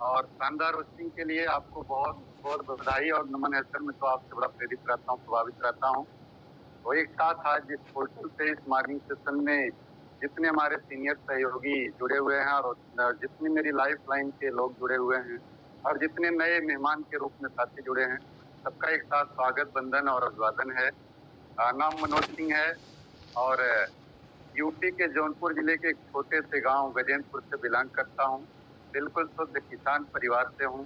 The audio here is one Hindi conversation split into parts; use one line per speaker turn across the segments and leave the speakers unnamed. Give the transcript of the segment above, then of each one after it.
और शानदार होस्टिंग के लिए आपको बहुत बहुत बधाई और नमन है सर। मैं तो आपसे बड़ा प्रेरित रहता हूँ, प्रभावित रहता हूँ। वो एक साथ आज जिस पोर्टल से इस मॉर्निंग सेशन में जितने हमारे सीनियर सहयोगी जुड़े हुए हैं और जितने मेरी लाइफ लाइन के लोग जुड़े हुए हैं और जितने नए मेहमान के रूप में साथी जुड़े हैं, सबका एक साथ स्वागत, बंधन और अभिवादन है। नाम मनोज सिंह है और यूपी के जौनपुर जिले के एक छोटे से गांव गजेंद्रपुर से बिलोंग करता हूं। बिल्कुल शुद्ध किसान परिवार से हूं।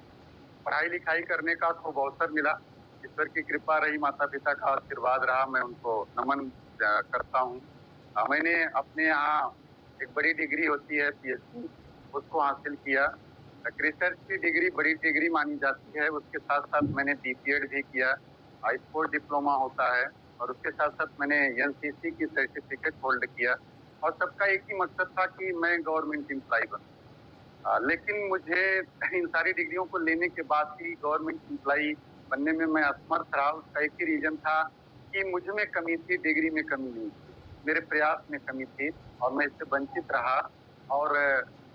पढ़ाई लिखाई करने का खूब अवसर मिला। ईश्वर की कृपा रही, माता पिता का आशीर्वाद रहा, मैं उनको नमन करता हूं। मैंने अपने यहाँ एक बड़ी डिग्री होती है पीएचडी, उसको हासिल किया। रिसर्च की डिग्री बड़ी डिग्री मानी जाती है। उसके साथ साथ मैंने बीपीएड भी किया। स्पोर्ट डिप्लोमा होता है और उसके साथ साथ मैंने एनसीसी की सर्टिफिकेट होल्ड किया। और सबका एक ही मकसद था कि मैं गवर्नमेंट एम्प्लॉय बनूं। लेकिन मुझे इन सारी डिग्रियों को लेने के बाद भी गवर्नमेंट एम्प्लॉय बनने में मैं असमर्थ रहा। उसका एक ही रीजन था कि मुझ में कमी थी, डिग्री में कमी नहीं थी, मेरे प्रयास में कमी थी और मैं इससे वंचित रहा। और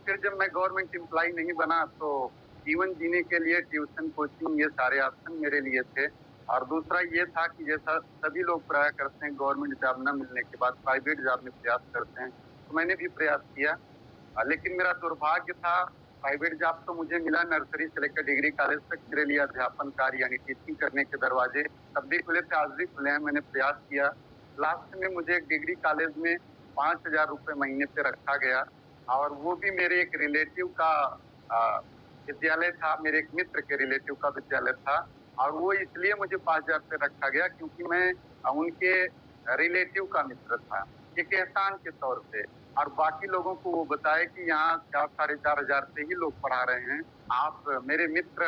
फिर जब मैं गवर्नमेंट एम्प्लॉय नहीं बना तो जीवन जीने के लिए ट्यूशन, कोचिंग, ये सारे ऑप्शन मेरे लिए थे। और दूसरा ये था कि जैसा सभी लोग प्रयास करते हैं गवर्नमेंट जॉब न मिलने के बाद प्राइवेट जॉब में प्रयास करते हैं, तो मैंने भी प्रयास किया। लेकिन मेरा दुर्भाग्य था, प्राइवेट जॉब तो मुझे मिला, नर्सरी से लेकर डिग्री कॉलेज तक मेरे लिए अध्यापन कार्य यानी टीचिंग करने के दरवाजे तब भी खुले थे, आज भी खुले हैं। मैंने प्रयास किया। लास्ट में मुझे एक डिग्री कॉलेज में 5,000 रुपए महीने पे रखा गया और वो भी मेरे एक रिलेटिव का विद्यालय था, मेरे एक मित्र के रिलेटिव का विद्यालय था। और वो इसलिए मुझे 5,000 पे रखा गया क्योंकि मैं उनके रिलेटिव का मित्र था, एक एहसान के तौर पे। और बाकी लोगों को वो बताए कि यहाँ 4,000-4,500 से ही लोग पढ़ा रहे हैं, आप मेरे मित्र,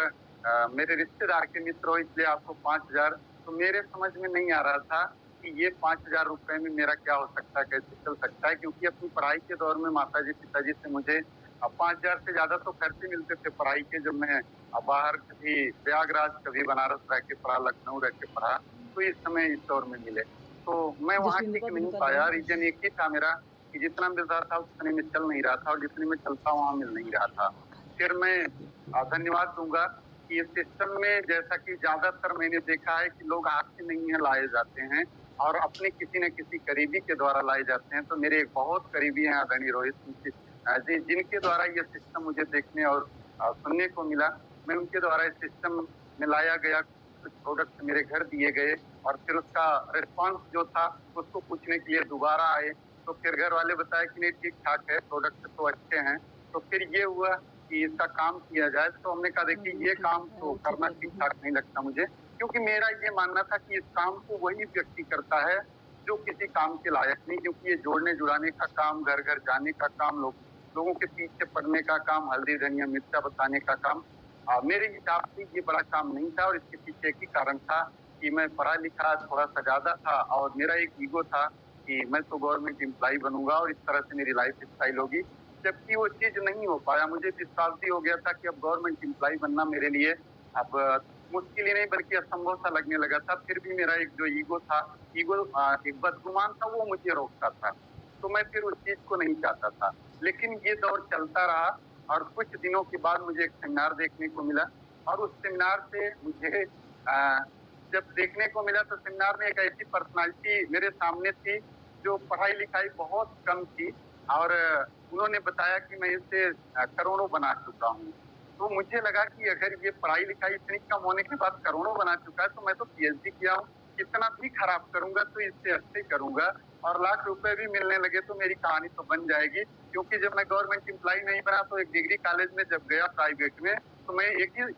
मेरे रिश्तेदार के मित्र हो, इसलिए आपको 5,000। तो मेरे समझ में नहीं आ रहा था कि ये 5,000 रुपए में मेरा क्या हो सकता है, कैसे चल सकता है। क्योंकि अपनी पढ़ाई के दौर में माताजी पिताजी से मुझे 5,000 से ज्यादा तो खर्चे मिलते थे पढ़ाई के। जब मैं बाहर कभी प्रयागराज, कभी बनारस रह के पढ़ा, लखनऊ रह के पढ़ा, तो इस समय इस दौर में मिले। तो मैं वहाँ टिक नहीं पाया। रीजन एक ही था मेरा कि जितना मिल रहा था उतने में चल नहीं रहा था और जितने में चलता वहाँ मिल नहीं रहा था। फिर मैं धन्यवाद दूंगा कि इस सिस्टम में, जैसा कि ज्यादातर मैंने देखा है कि लोग हाथ से नहीं है लाए जाते हैं और अपने किसी न किसी करीबी के द्वारा लाए जाते हैं। तो मेरे एक बहुत करीबी हैं आदरणीय रोहित सिंह जी, जिनके द्वारा ये सिस्टम मुझे देखने और सुनने को मिला। मैं उनके द्वारा इस सिस्टम में लाया गया, कुछ प्रोडक्ट मेरे घर दिए गए और फिर उसका रिस्पॉन्स जो था उसको पूछने के लिए दोबारा आए। तो फिर घर वाले बताए कि नहीं ठीक ठाक है, प्रोडक्ट तो अच्छे हैं। तो फिर ये हुआ कि इसका काम किया जाए। तो हमने कहा देखिए ये काम तो करना ठीक ठाक नहीं लगता मुझे, क्योंकि मेरा ये मानना था कि इस काम को वही व्यक्ति करता है जो किसी काम के लायक नहीं। क्योंकि ये जोड़ने जुड़ाने का काम, घर घर जाने का काम, लोगों के पीछे पड़ने का काम, हल्दी धनिया मिर्चा बताने का काम, मेरे हिसाब से ये बड़ा काम नहीं था। और इसके पीछे एक ही कारण था कि मैं पढ़ा लिखा थोड़ा सा ज्यादा था और मेरा एक ईगो था कि मैं तो गवर्नमेंट एम्प्लॉय बनूंगा और इस तरह से मेरी लाइफ स्टाइल होगी। जबकि वो चीज नहीं हो पाया। मुझे विश्वास भी हो गया था कि अब गवर्नमेंट एम्प्लॉय बनना मेरे लिए अब मुश्किल ही नहीं बल्कि असंभव सा लगने लगा था। फिर भी मेरा एक जो ईगो था, ईगो एक बदगुमान था, वो मुझे रोकता था। तो मैं फिर उस चीज को नहीं चाहता था। लेकिन ये दौर चलता रहा और कुछ दिनों के बाद मुझे एक सेमिनार देखने को मिला और उस सेमिनार से मुझे जब देखने को मिला तो सेमिनार में एक ऐसी पर्सनालिटी मेरे सामने थी जो पढ़ाई लिखाई बहुत कम थी और उन्होंने बताया कि मैं इससे करोड़ों बना चुका हूँ। तो मुझे लगा कि अगर ये पढ़ाई लिखाई इतनी कम होने के बाद करोड़ों बना चुका है तो मैं तो पीएचडी किया हूँ, कितना भी खराब करूंगा तो इससे अच्छे करूंगा और लाख रुपए भी मिलने लगे तो मेरी कहानी तो बन जाएगी। क्योंकि जब मैं गवर्नमेंट एम्प्लॉय नहीं बना तो एक डिग्री कॉलेज में जब गया प्राइवेट में, तो मैं एक ही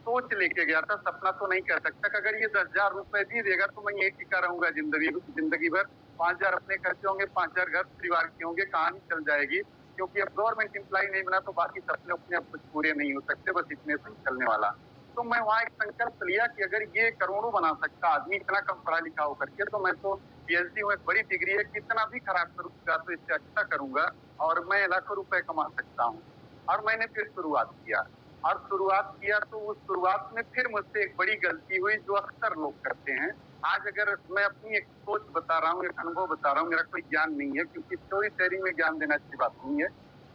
सोच लेके गया था, सपना तो नहीं कह सकता कि अगर ये 10,000 रुपए भी देगा तो मैं यही टिका रहूंगा जिंदगी भर। 5,000 अपने खर्चे होंगे, 5,000 घर परिवार के होंगे, कहानी चल जाएगी। क्योंकि अब गवर्नमेंट एम्प्लॉय नहीं बना तो बाकी सपने अपने आप कुछ पूरे नहीं हो सकते, बस इतने से चलने वाला। तो मैं वहाँ एक संकल्प लिया कि अगर ये करोड़ों बना सकता आदमी इतना कम पढ़ा लिखा होकर के, तो मैं तो पीएचडी में बड़ी डिग्री है, कितना भी खराब करूंगा तो इससे अच्छा करूंगा और मैं लाखों रुपए कमा सकता हूँ। और मैंने फिर शुरुआत किया और शुरुआत किया तो उस शुरुआत में फिर मुझसे एक बड़ी गलती हुई जो अक्सर लोग करते हैं। आज अगर मैं अपनी एक सोच बता रहा हूँ, एक अनुभव बता रहा हूँ, मेरा कोई ज्ञान नहीं है क्योंकि स्टोरी शेयरिंग में ज्ञान देना अच्छी बात नहीं है।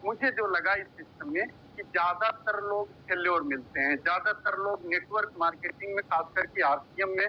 मुझे जो लगा इस सिस्टम में कि ज्यादातर लोग फेल्योर मिलते हैं, ज्यादातर लोग नेटवर्क मार्केटिंग में, खास करके आरसीएम में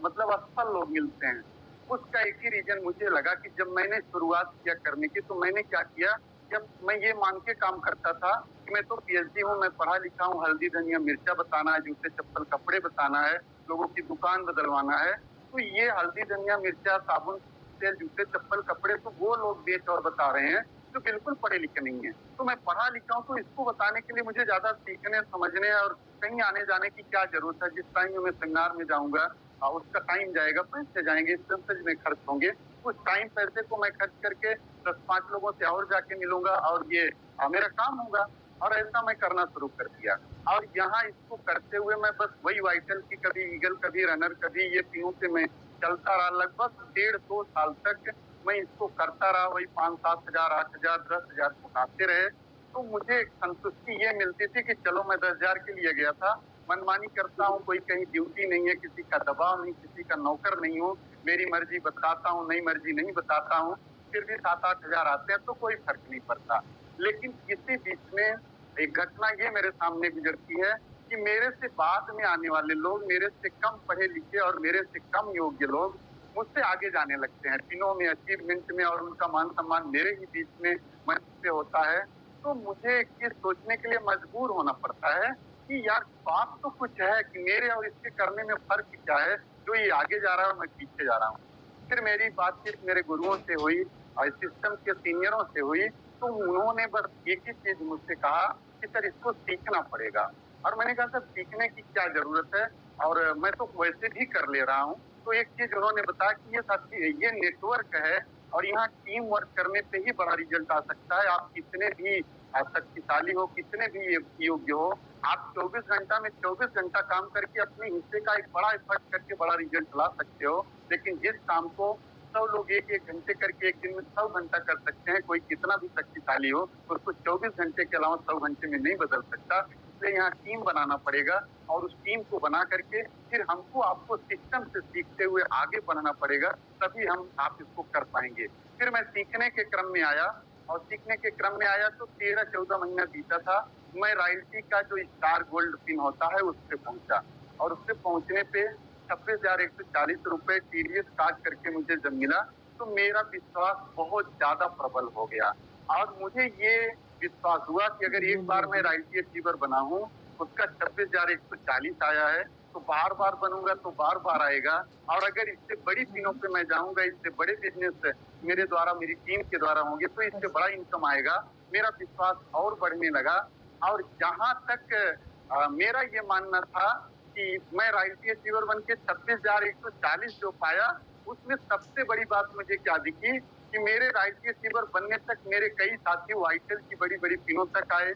मतलब असफल लोग मिलते हैं। उसका एक ही रीजन मुझे लगा कि जब मैंने शुरुआत किया करने की, तो मैंने क्या किया, जब मैं ये मान के काम करता था कि मैं तो पीएचडी हूँ, मैं पढ़ा लिखा हूँ, हल्दी धनिया मिर्चा बताना है, जूते चप्पल कपड़े बताना है, लोगों की दुकान बदलवाना है, तो ये हल्दी धनिया मिर्चा साबुन तेल जूते चप्पल कपड़े तो वो लोग बेच और बता रहे हैं जो बिल्कुल पढ़े लिखे नहीं है। तो मैं पढ़ा लिखा हूँ, तो इसको बताने के लिए मुझे ज्यादा सीखने समझने और कहीं आने जाने की क्या जरूरत है। जिस टाइम में मैं सेमिनार में जाऊंगा उसका टाइम जाएगा, पैसे जाएंगे, एक्सपेंसेज में खर्च होंगे। उस टाइम पैसे को मैं खर्च करके 10-5 लोगों से और जाके मिलूंगा और ये मेरा काम होगा। और ऐसा मैं करना शुरू कर दिया। और यहाँ इसको करते हुए मैं बस वही वाइटल की, कभी ईगल, कभी रनर, कभी ये तीनों से मैं चलता रहा। लगभग 1.5-2 साल तक मैं इसको करता रहा। वही 5-7 हजार, 8 हजार, 10 हजार आते रहे। तो मुझे एक संतुष्टि ये मिलती थी कि चलो मैं 10 हजार के लिए गया था, मनमानी करता हूँ, कोई कहीं ड्यूटी नहीं है, किसी का दबाव नहीं, किसी का नौकर नहीं हूँ, मेरी मर्जी बताता हूँ, नई मर्जी नहीं बताता हूँ, फिर भी 7-8 हजार आते हैं तो कोई फर्क नहीं पड़ता। लेकिन इसी बीच में एक घटना ये मेरे सामने गुजरती है कि मेरे से बाद में आने वाले लोग, मेरे से कम पढ़े लिखे और मेरे से कम योग्य लोग मुझसे आगे जाने लगते हैं तीनों में, अचीवमेंट में, और उनका मान सम्मान मेरे ही बीच में मंच पे होता है। तो मुझे एक चीज सोचने के लिए मजबूर होना पड़ता है कि यार बात तो कुछ है कि मेरे और इसके करने में फर्क क्या है, जो ये आगे जा रहा है और मैं पीछे जा रहा हूँ। फिर मेरी बातचीत मेरे गुरुओं से हुई और सिस्टम के सीनियरों से हुई, तो उन्होंने बस एक ही चीज मुझसे कहा कि सर इसको सीखना पड़ेगा। और मैंने कहा सर सीखने की क्या जरूरत है, और मैं तो वैसे भी कर ले रहा हूँ। तो एक चीज उन्होंने बताया कि ये साथी, ये नेटवर्क है और यहाँ टीम वर्क करने से ही बड़ा रिजल्ट आ सकता है। आप कितने भी शक्तिशाली हो, कितने भी योग्य हो, आप 24 घंटा में 24 घंटा काम करके अपने हिस्से का एक बड़ा एफर्ट करके बड़ा रिजल्ट ला सकते हो। लेकिन जिस काम को 100 लोग एक घंटे करके एक दिन में 100 घंटा कर सकते हैं, कोई कितना भी शक्तिशाली हो, उसको 24 घंटे के अलावा 100 घंटे में नहीं बदल सकता। इसलिए यहाँ टीम बनाना पड़ेगा और उस टीम को बना करके फिर हमको आपको सिस्टम से सीखते हुए आगे बढ़ना पड़ेगा, तभी आप इसको कर पाएंगे। फिर मैं सीखने के क्रम में आया, और सीखने के क्रम में आया तो 13-14 महीना बीता था। मैं रॉयल्टी का जो स्टार गोल्ड पिन होता है उस पे पहुंचा, और उससे पहुंचने पे 26,140 रुपए टीडीएस काट करके मुझे जब मिला, तो मेरा विश्वास बहुत ज्यादा प्रबल हो गया। और मुझे ये विश्वास हुआ कि अगर एक बार मैं रॉयल्टी अचीवर बना हूँ, उसका 26,140 आया है, तो बार बार बनूंगा तो बार बार आएगा। और अगर इससे बड़ी पिनों पे मैं जाऊंगा, इससे बड़े बिजनेस मेरे द्वारा, मेरी टीम के द्वारा होंगे, तो इससे बड़ा इनकम आएगा। मेरा विश्वास और बढ़ने लगा। और जहां तक मेरा ये मानना था कि मैं रॉयल्टी अचीवर बन के 26,140 जो पाया, उसमें सबसे बड़ी बात मुझे क्या दिखी कि मेरे रॉयल्टी अचीवर बनने तक मेरे कई साथी वाइटल की बड़ी बड़ी पिनों तक आए,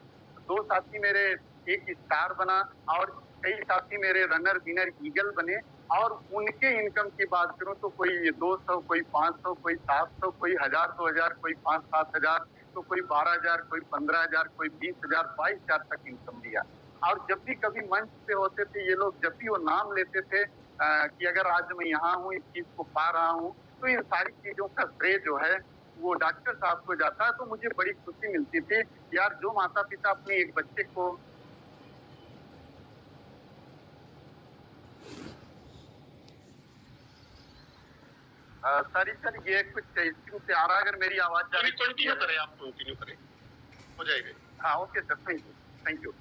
2 साथी मेरे एक स्टार बना, और कई साथी मेरे रनर विनर ईगल बने। और उनके इनकम की बात करूं तो कोई 200, कोई 500, कोई 700, कोई 1000, 2000, कोई 5-7 हजार, तो कोई 12,000, कोई 15,000, कोई 20,000, 22,000 तक इनकम दिया। और जब भी कभी मंच पे होते थे ये लोग, जब भी वो नाम लेते थे कि अगर आज मैं यहाँ हूँ, इस चीज को पा रहा हूँ, तो इन सारी चीजों का श्रेय जो है वो डॉक्टर साहब को जाता है। तो मुझे बड़ी खुशी मिलती थी यार, जो माता पिता अपने एक बच्चे को सर ये कुछ स्क्रीन से आ रहा है, अगर मेरी आवाज जा रही है कंटिन्यू करें, आप कंटिन्यू करें, हो जाएगा। हाँ ओके सर, थैंक यू।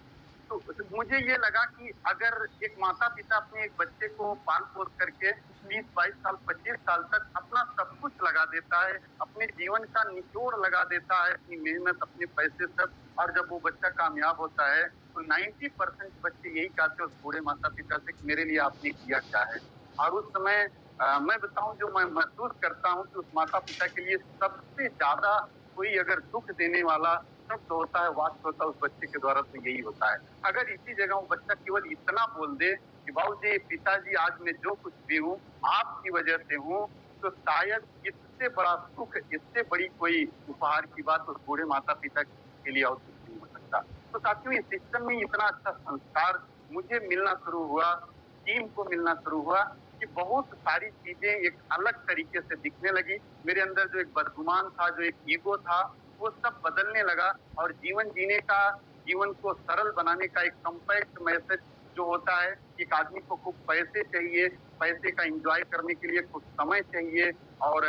तो मुझे ये लगा कि अगर एक माता पिता अपने एक बच्चे को पाल पोस करके 20-22 साल, 25 साल तक अपना सब कुछ लगा देता है, अपने जीवन का निचोड़ लगा देता है, अपनी मेहनत, अपने पैसे सब, और जब वो बच्चा कामयाब होता है तो 90% बच्चे यही कहते हैं उस बूढ़े माता पिता से कि मेरे लिए आपने किया क्या है। और उस समय मैं बताऊं, जो मैं महसूस करता हूँ कि उस माता पिता के लिए सबसे ज्यादा कोई अगर दुख देने वाला शब्द होता है, वाक्य होता है उस बच्चे के द्वारा, तो यही होता है। अगर इसी जगह वो बच्चा केवल इतना बोल दे कि बाबूजी, पिताजी, आज मैं जो कुछ भी हूँ आपकी वजह से हूँ, तो शायद इससे बड़ा सुख, इससे बड़ी कोई उपहार की बात उस बूढ़े माता पिता के लिए और कुछ नहीं हो सकता। तो साथियों, इस सिस्टम में इतना अच्छा संस्कार मुझे मिलना शुरू हुआ, टीम को मिलना शुरू हुआ कि बहुत सारी चीजें एक अलग तरीके से दिखने लगी। मेरे अंदर जो एक बदगुमान था, जो एक ईगो था, वो सब बदलने लगा, और जीवन जीने का जीवन को सरल बनाने का एक कॉम्पैक्ट मैसेज जो होता है, एक आदमी को खूब पैसे चाहिए, पैसे का एन्जॉय करने के लिए कुछ समय चाहिए और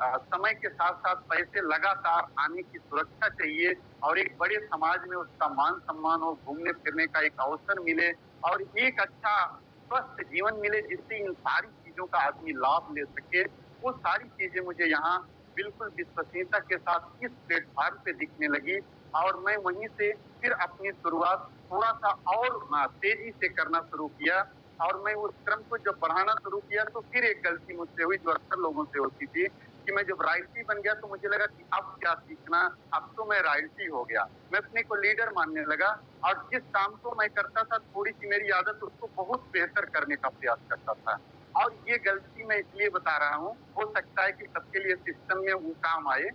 समय के साथ-साथ पैसे लगातार आने की सुरक्षा चाहिए और एक बड़े समाज में उसका मान-सम्मान हो, घूमने-फिरने का एक अवसर मिले और एक अच्छा स्वस्थ जीवन मिले जिससे इन सारी चीज़ों का आदमी लाभ ले सके। वो सारी चीज़ें मुझे यहाँ बिल्कुल विश्वसनीयता के साथ इस प्लेटफ़ॉर्म पे दिखने लगी और मैं वहीं से फिर अपनी शुरुआत थोड़ा-सा और तेज़ी से करना शुरू किया और मैं उस क्रम को जब बढ़ाना शुरू किया तो फिर एक गलती मुझसे हुई जो अक्सर लोगों से होती थी कि मैं जब रॉयल्टी बन गया तो मुझे लगा कि अब क्या सीखना, अब तो मैं रॉयल्टी हो गया। मैं अपने को लीडर मानने लगा और जिस काम को मैं करता था थोड़ी-सी मेरी आदत उसको बहुत बेहतर करने का प्रयास करता था। और ये गलती मैं इसलिए बता रहा हूँ, हो सकता है कि सबके लिए सिस्टम में वो काम आए।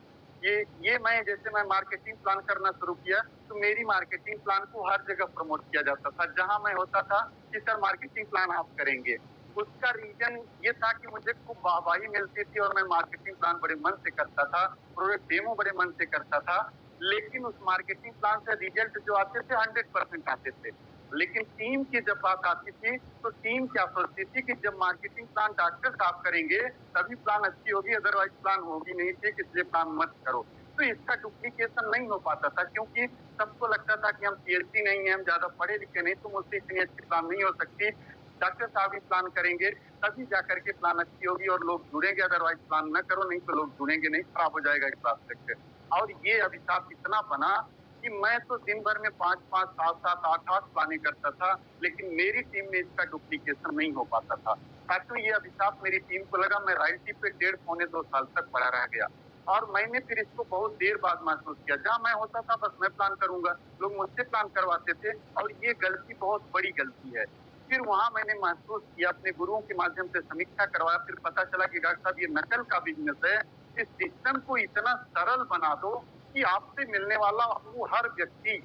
ये मैं जैसे मैं मार्केटिंग प्लान करना शुरू किया, तो मेरी मार्केटिंग प्लान को हर जगह प्रमोट किया जाता था। जहाँ मैं होता था कि सर मार्केटिंग प्लान आप करेंगे। उसका रीज़न ये था कि मुझे खूब वाहवाही मिलती थी और मैं मार्केटिंग प्लान बड़े मन से करता था, प्रोडक्ट डेमो बड़े मन से करता था। लेकिन उस मार्केटिंग प्लान से रिज़ल्ट जो आते थे 100% आते थे। लेकिन टीम की जब बात आती थी, तो टीम क्या सोचती थी कि जब मार्केटिंग प्लान डॉक्टर साहब करेंगे, तभी प्लान अच्छी होगी, अदरवाइज़ प्लान होगी नहीं ठीक इसलिए प्लान मत करो। तो इसका डुप्लीकेशन नहीं हो पाता था क्योंकि सबको लगता था कि हम पीएचडी नहीं है, हम ज़्यादा पढ़े-लिखे नहीं, तो मुझसे इतनी अच्छी प्लान नहीं हो सकती। डॉक्टर साहब ही प्लान करेंगे, तभी जाकर के प्लान अच्छी होगी और लोग जुड़ेंगे, अदरवाइज़ प्लान ना करो, नहीं तो लोग जुड़ेंगे नहीं, खराब हो जाएगा इंफ्रास्ट्रक्चर। और ये अभिशाप इतना बना कि मैं तो दिन भर में 5-5, 7-7, 8-8 प्लानें करता था, लेकिन मेरी टीम में इसका डुप्लीकेशन नहीं हो पाता था। साथियों ये अभिशाप मेरी टीम को लगा, मैं रॉयल्टी पे डेढ़ पौने 2 साल तक पड़ा रह गया। और मैंने फिर इसको बहुत देर बाद महसूस किया, जहाँ मैं होता था बस मैं प्लान करूँगा, लोग मुझसे प्लान करवाते थे और ये गलती बहुत बड़ी गलती है। फिर वहाँ मैंने महसूस किया, अपने गुरुओं के माध्यम से समीक्षा करवाया, फिर पता चला कि डॉक्टर साहब ये नकल का बिज़नेस है, इस सिस्टम को इतना सरल बना दो कि आपसे मिलने वाला वो हर व्यक्ति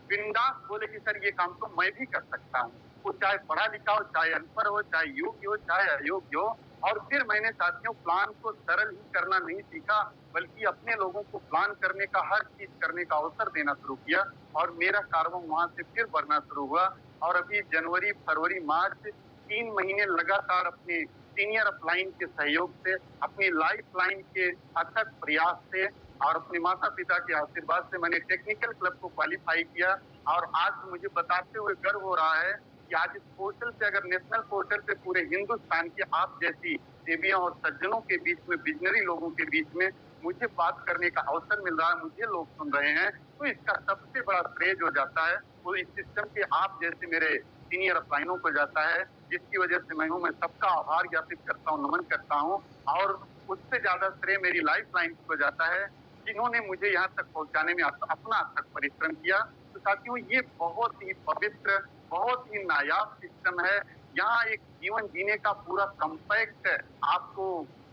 बिंदास बोले कि सर ये काम तो मैं भी कर सकता हूँ। वो चाहे पढ़ा लिखा हो, चाहे अनपढ़ हो, चाहे योग्य हो, चाहे अयोग्य हो। और फिर मैंने साथियों प्लान को सरल ही करना नहीं सीखा, बल्कि अपने लोगों को प्लान करने का, हर चीज़ करने का अवसर देना शुरू किया और मेरा कार्बन वहाँ से फिर बढ़ना शुरू हुआ और अभी जनवरी, फरवरी, मार्च 3 महीने लगातार अपने सीनियर अपलाइन के सहयोग से, अपनी लाइफ लाइन के अथक प्रयास से और अपने माता-पिता के आशीर्वाद से मैंने टेक्निकल क्लब को क्वालीफाई किया और आज मुझे बताते हुए गर्व हो रहा है कि आज इस पोर्टल पे अगर नेशनल पोर्टल पे पूरे हिंदुस्तान के आप जैसी देवियों और सज्जनों के बीच में, विज़नरी लोगों के बीच में मुझे बात करने का अवसर मिल रहा है, मुझे लोग सुन रहे हैं, तो इसका सबसे बड़ा श्रेय जो जाता है, वो इस सिस्टम के आप जैसे मेरे सीनियर अपलाइनों को जाता है, जिसकी वजह से मैं सबका आभार ज्ञापित करता हूँ, नमन करता हूँ और उससे ज़्यादा श्रेय मेरी लाइफ लाइन को जाता है, जिन्होंने मुझे यहाँ तक पहुँचाने में अपना अथक परिश्रम किया। तो साथियों ये बहुत ही पवित्र, बहुत ही नायाब सिस्टम है। यहाँ एक जीवन जीने का पूरा कॉम्पैक्ट आपको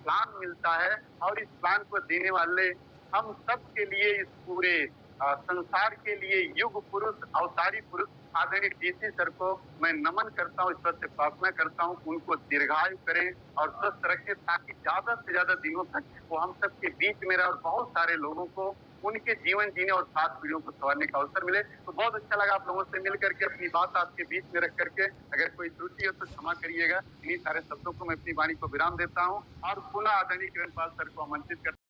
प्लान मिलता है और इस प्लान को देने वाले हम सब के लिए इस पूरे संसार के लिए युग पुरुष, अवतारी पुरुष आदरणीय डीसी सर को मैं नमन करता हूँ, ईश्वर से प्रार्थना करता हूँ कि उनको दीर्घायु करें और स्वस्थ रखें ताकि ज़्यादा से ज़्यादा दिनों तक वो हम सबके बीच में रहे और बहुत सारे लोगों को उनके जीवन जीने और 7 पीढ़ियों को संवारने का अवसर मिले। तो बहुत अच्छा लगा आप लोगों से मिल करके, अपनी बात आपके बीच में रख करके। अगर कोई त्रुटि हो तो क्षमा करिएगा। इन्हीं सारे शब्दों को मैं अपनी वाणी को विराम देता हूँ और पुनः आदरणीय किरणपाल सर को आमंत्रित करता हूँ।